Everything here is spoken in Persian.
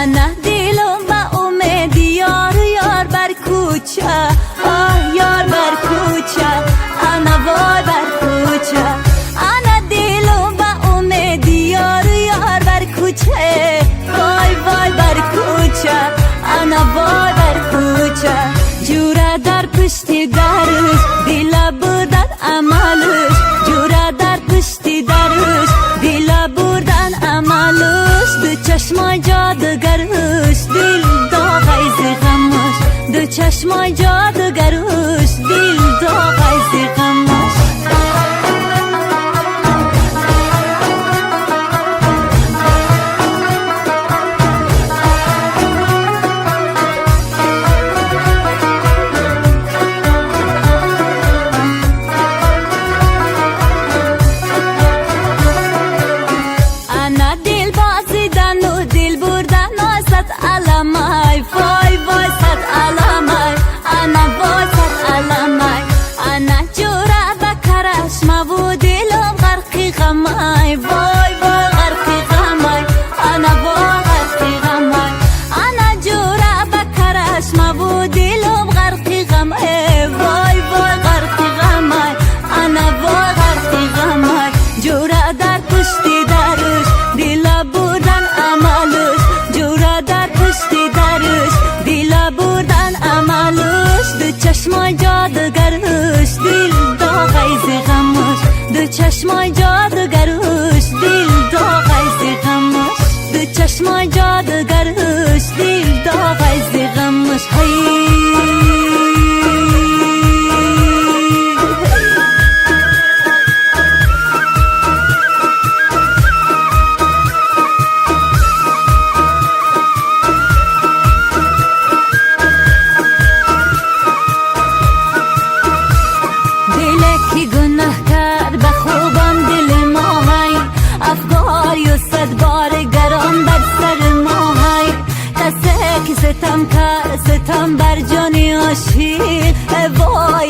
انا دلم با امید یار یار بر کوچه آه یار بر کوچه انا وای بر کوچه انا دلم با امید یار یار بر کوچه وای وای بر کوچه انا وای بر کوچه جوره در پشت درش دل بردن عملش جوره در پشت درش دل بردن عملش دو چشمای جادوگرش دل داغی زغمش دو چشمای جادوگرش دل داغی زغمش علامای وای وای صد علامای انا وای صد علامای انا جورا بکرش مو دلم غرقی غمای وای وای غرقی غمای انا وای غرقی غمای انا جورا بکرش مو دلم غرقی غمای وای وای غرقی غمای انا وای غرقی غمای جورا در پشت درش دل بردن عملش جورا در پشت درش دل بردن عملش دو چشمای جادوگرش دل داغی زغمش دو چشمای جادوگرش دل داغی زغمش دو چشمای جادوگرش دل داغی زغمش ستم کر ستم بر جانی عاشق وای